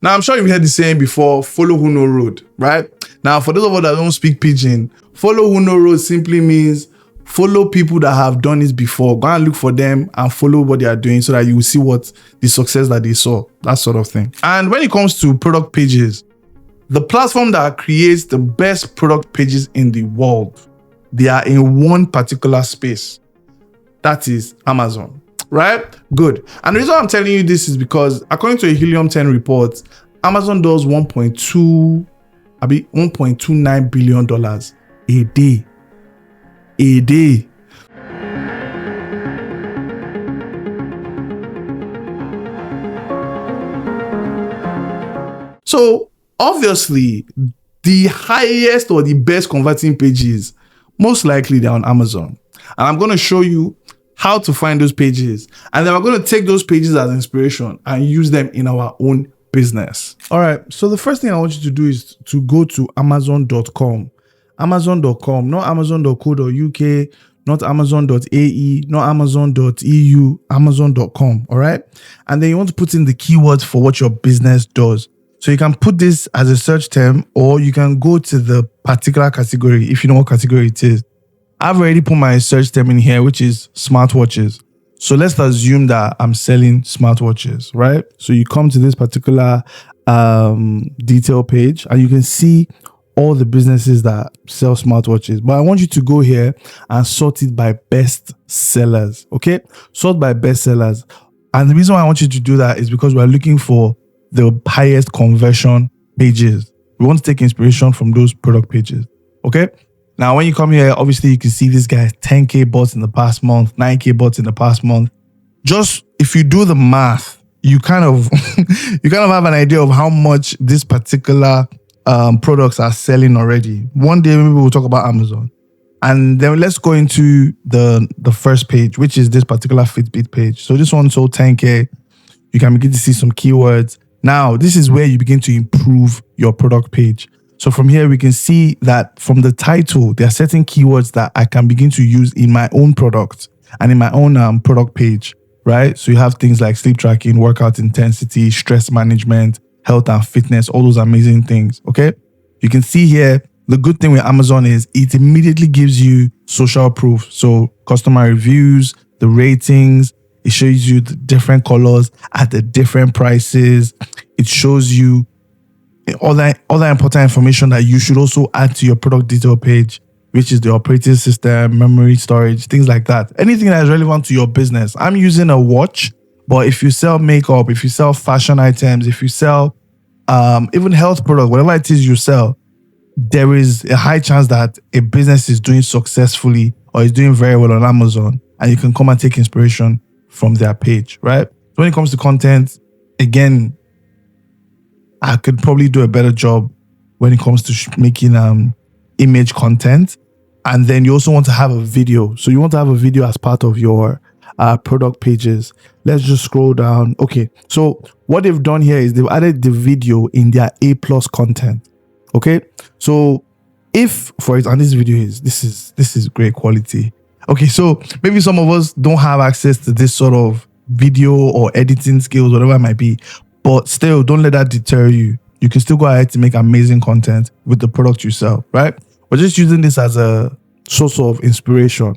Now, I'm sure you've heard the saying before, follow who know road, right? Now, for those of us that don't speak pidgin, follow who know road simply means follow people that have done it before. Go and look for them and follow what they are doing so that you will see what the success that they saw, that sort of thing. And when it comes to product pages, the platform that creates the best product pages in the world, they are in one particular space. That is Amazon. Right? Good. And the reason I'm telling you this is because according to a Helium 10 report, Amazon does $1.29 billion a day. A day. So obviously, the highest or the best converting pages, most likely they're on Amazon. And I'm going to show you how to find those pages. And then we're going to take those pages as inspiration and use them in our own business. All right. So the first thing I want you to do is to go to amazon.com. Amazon.com, not amazon.co.uk, not amazon.ae, not amazon.eu, amazon.com. All right. And then you want to put in the keywords for what your business does. So you can put this as a search term, or you can go to the particular category if you know what category it is. I've already put my search term in here, which is smartwatches. So let's assume that I'm selling smartwatches, right? So you come to this particular detail page and you can see all the businesses that sell smartwatches. But I want you to go here and sort it by best sellers, okay? Sort by best sellers. And the reason why I want you to do that is because we're looking for the highest conversion pages. We want to take inspiration from those product pages, okay? Now, when you come here, obviously you can see this guy 10K bots in the past month, 9K bots in the past month. Just if you do the math, you kind of have an idea of how much this particular products are selling already. One day maybe we'll talk about Amazon. And then let's go into the first page, which is this particular Fitbit page. So this one sold 10K. You can begin to see some keywords. Now, this is where you begin to improve your product page. So from here, we can see that from the title, there are certain keywords that I can begin to use in my own product and in my own product page, right? So you have things like sleep tracking, workout intensity, stress management, health and fitness, all those amazing things, okay? You can see here, the good thing with Amazon is it immediately gives you social proof. So customer reviews, the ratings, it shows you the different colors at the different prices. It shows you all that important information that you should also add to your product detail page, which is the operating system, memory, storage, things like that. Anything that is relevant to your business. I'm using a watch, but if you sell makeup, if you sell fashion items, if you sell even health products, whatever it is you sell, there is a high chance that a business is doing successfully or is doing very well on Amazon, and you can come and take inspiration from their page, right? So when it comes to content, again, I could probably do a better job when it comes to making image content. And then you also want to have a video. So you want to have a video as part of your product pages. Let's just scroll down. Okay. So what they've done here is they've added the video in their A+ content. Okay. So if, for example, and this video this is great quality. Okay. So maybe some of us don't have access to this sort of video or editing skills, whatever it might be. But still, don't let that deter you. You can still go ahead to make amazing content with the product you sell, right? We're just using this as a source of inspiration.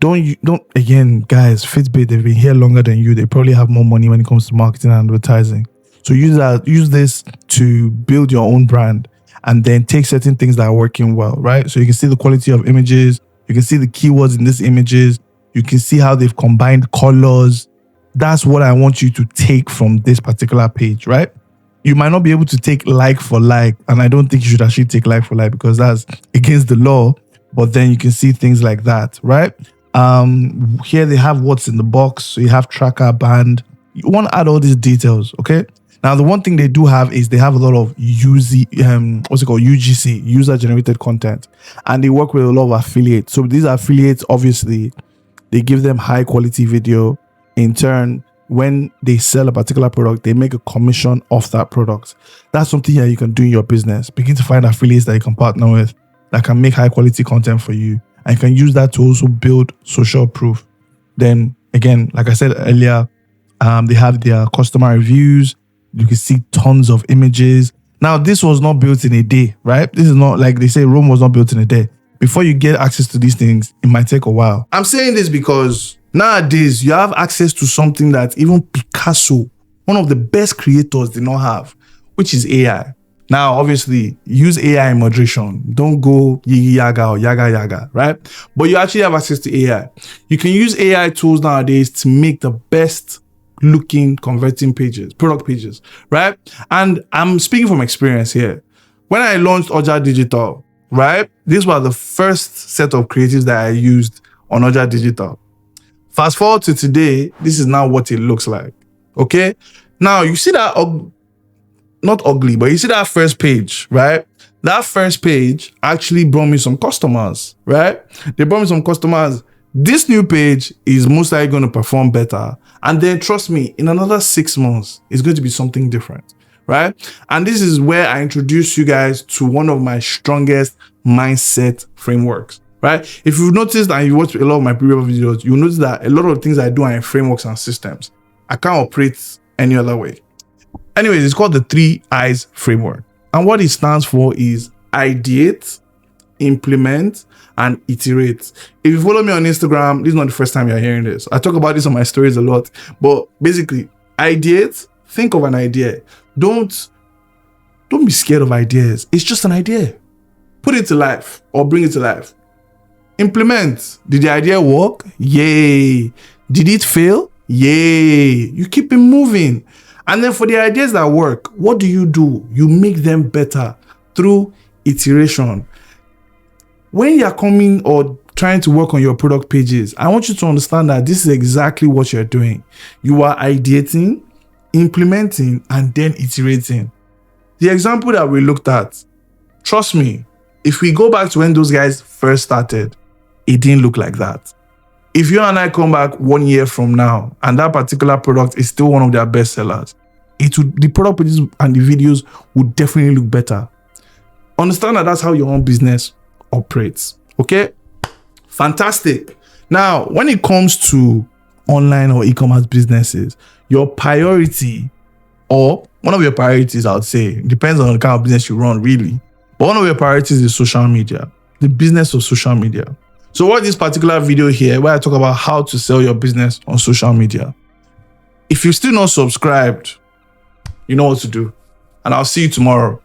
Don't again, guys, Fitbit, they've been here longer than you. They probably have more money when it comes to marketing and advertising. So use this to build your own brand and then take certain things that are working well, right? So you can see the quality of images. You can see the keywords in these images. You can see how they've combined colors. That's what I want you to take from this particular page, right? You might not be able to take like for like, and I don't think you should actually take like for like because that's against the law, but then you can see things like that, right? Here they have what's in the box. So you have tracker, band. You want to add all these details, okay? Now, the one thing they do have is they have a lot of UGC, user-generated content, and they work with a lot of affiliates. So these affiliates, obviously, they give them high-quality video. In turn, when they sell a particular product, they make a commission off that product. That's something that you can do in your business. Begin to find affiliates that you can partner with that can make high-quality content for you, and you can use that to also build social proof. Then, again, like I said earlier, they have their customer reviews, You can see tons of images. Now, this was not built in a day, right? This is not like they say Rome was not built in a day. Before you get access to these things, it might take a while. I'm saying this because nowadays you have access to something that even Picasso, one of the best creators, did not have, which is AI. Now, obviously, use AI in moderation. Don't go yigi yaga or yaga yaga, right? But you actually have access to AI. You can use AI tools nowadays to make the best looking converting pages, product pages, right? And I'm speaking from experience here. When I launched Oja Digital, right? These were the first set of creatives that I used on Oja Digital. Fast forward to today, this is now what it looks like. Okay? Now, you see that, not ugly, but you see that first page, right? That first page actually brought me some customers, right? They brought me some customers. This new page is most likely going to perform better. And then trust me, in another 6 months, it's going to be something different, right? And this is where I introduce you guys to one of my strongest mindset frameworks, right? If you've noticed and you watched a lot of my previous videos, you'll notice that a lot of the things I do are in frameworks and systems. I can't operate any other way. Anyways, it's called the 3 I's framework. And what it stands for is ideate, implement, and iterate. If you follow me on Instagram, this is not the first time you're hearing this. I talk about this on my stories a lot. But basically, ideate, think of an idea. Don't be scared of ideas. It's just an idea. Put it to life or bring it to life. Implement. Did the idea work? Yay. Did it fail? Yay. You keep it moving. And then for the ideas that work, what do? You make them better through iteration. When you're coming or trying to work on your product pages, I want you to understand that this is exactly what you're doing. You are ideating, implementing, and then iterating. The example that we looked at, trust me, if we go back to when those guys first started, it didn't look like that. If you and I come back 1 year from now and that particular product is still one of their best sellers, the product pages and the videos would definitely look better. Understand that that's how your own business operates. Okay? Fantastic. Now, when it comes to online or e-commerce businesses, your priority, or one of your priorities, I would say, depends on the kind of business you run, really. But one of your priorities is social media, the business of social media. So watch this particular video here where I talk about how to sell your business on social media. If you're still not subscribed, you know what to do. And I'll see you tomorrow.